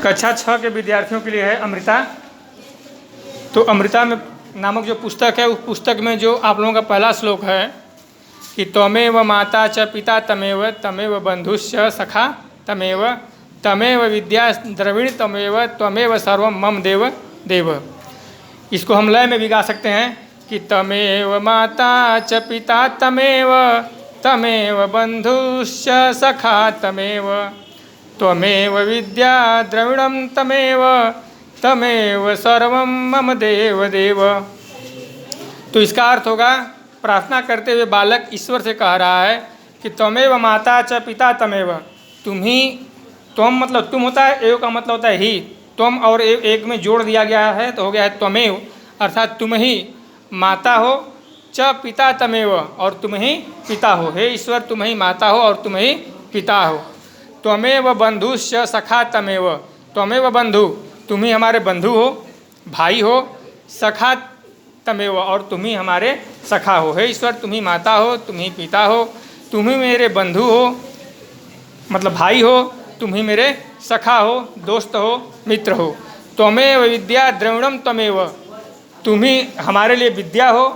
कक्षा 6 के विद्यार्थियों के लिए है अमृता। तो अमृता में नामक जो पुस्तक है, उस पुस्तक में जो आप लोगों का पहला श्लोक है कि त्वमेव माता च पिता तमेव तमेव बंधुश्च सखा तमेव तमेव विद्या द्रविण तमेव त्वमेव सर्वं मम देव देव। इसको हम लय में भी गा सकते हैं कि तमेव माता च पिता तमेव तमेव बंधुश्च सखा तमेव त्वमेव विद्या द्रविणं तमेव तमेव सर्वं मम देव देव। तो इसका अर्थ होगा, प्रार्थना करते हुए बालक ईश्वर से कह रहा है कि त्वमेव माता च पिता तमेव, तुम ही, त्वम मतलब तुम होता है, एव का मतलब होता है ही, त्वम और एक में जोड़ दिया गया है तो हो गया है त्वमेव, अर्थात तुम ही माता हो, च पिता तमेव और तुम ही पिता हो। हे ईश्वर, तुम ही माता हो और तुम ही पिता हो। त्वमेव बंधुश्च सखा तमेव, त्वमेव बंधु, तुम ही हमारे बंधु हो, भाई हो, सखा तमेव और तुम ही हमारे सखा हो। हे ईश्वर, तुम ही माता हो, तुम ही पिता हो, तुम ही मेरे बंधु हो मतलब भाई हो, तुम ही मेरे सखा हो, दोस्त हो, मित्र हो। त्वमेव विद्या द्रविणम तमेव, तुम ही हमारे लिए विद्या हो,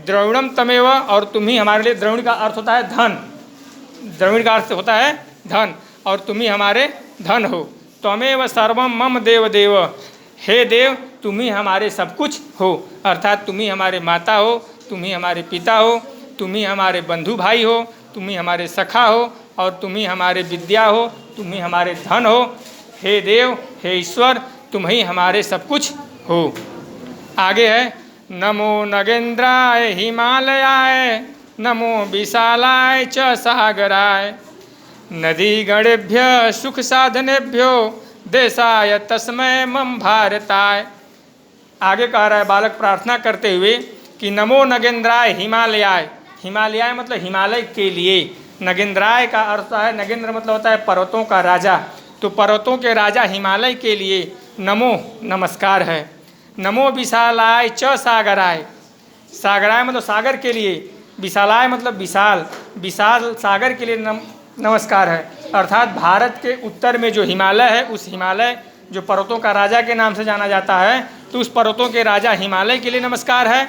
द्रविणम तमेव और तुम ही हमारे लिए, द्रविण का अर्थ होता है धन, द्रविण का अर्थ होता है धन और तुम ही हमारे धन हो। त्वमेव सर्वम मम देव देव, हे देव तुम ही हमारे सब कुछ हो, अर्थात तुम ही हमारे माता हो, तुम ही हमारे पिता हो, तुम ही हमारे बंधु भाई हो, तुम ही हमारे सखा हो और तुम ही हमारे विद्या हो, तुम ही हमारे धन हो। हे देव, हे ईश्वर, तुम ही हमारे सब कुछ हो। आगे है नमो नगेंद्राय हिमालयाय नमो विशालाय च सागराय नदी गणेभ्य सुख साधनेभ्यो देशाय तस्मै मम भारताय। आगे कह रहा है बालक प्रार्थना करते हुए कि नमो नगेंद्राय हिमालयाय, हिमालयाय मतलब हिमालय के लिए, नगेंद्राय का अर्थ है, नगेंद्र मतलब होता है पर्वतों का राजा, तो पर्वतों के राजा हिमालय के लिए नमो नमस्कार है। नमो विशालाय च सागराय, सागराय मतलब सागर के लिए, विशालाय मतलब विशाल, विशाल सागर के लिए नमस्कार है। अर्थात भारत के उत्तर में जो हिमालय है, उस हिमालय जो पर्वतों का राजा के नाम से जाना जाता है, तो उस पर्वतों के राजा हिमालय के लिए नमस्कार है।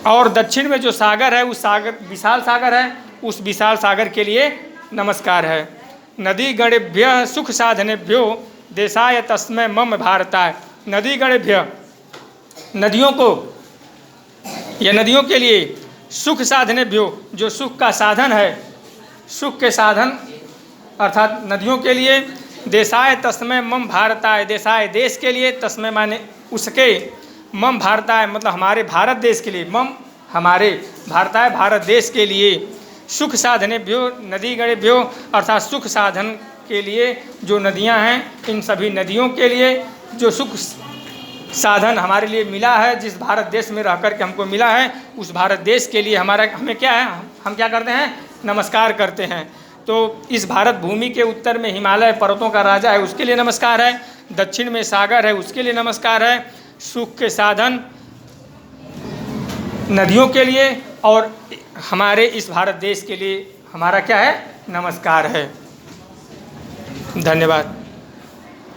और दक्षिण में जो सागर है, उस सागर विशाल सागर है, उस विशाल सागर के लिए नमस्कार है। नदी गणेभ्य सुख साधनेभ्यो देशाय तस्मै मम भारताय। नदी गणेभ्य, नदियों को या नदियों के लिए, सुख साधनेभ्यो जो सुख का साधन है, सुख के साधन अर्थात नदियों के लिए, देशाय तस्मै मम भारताय, देशाय देश के लिए, तस्मै माने उसके, मम भारताय मतलब हमारे भारत देश के लिए, मम हमारे, भारताय भारत देश के लिए, सुख साधनेभ्यो नदी गणेभ्यो अर्थात सुख साधन के लिए जो नदियां हैं, इन सभी नदियों के लिए जो सुख साधन हमारे लिए मिला है, जिस भारत देश में रह कर के हमको मिला है, उस भारत देश के लिए हमारा, हमें क्या है, हम क्या करते हैं, नमस्कार करते हैं। तो इस भारत भूमि के उत्तर में हिमालय पर्वतों का राजा है, उसके लिए नमस्कार है, दक्षिण में सागर है, उसके लिए नमस्कार है, सुख के साधन नदियों के लिए और हमारे इस भारत देश के लिए हमारा क्या है, नमस्कार है। धन्यवाद।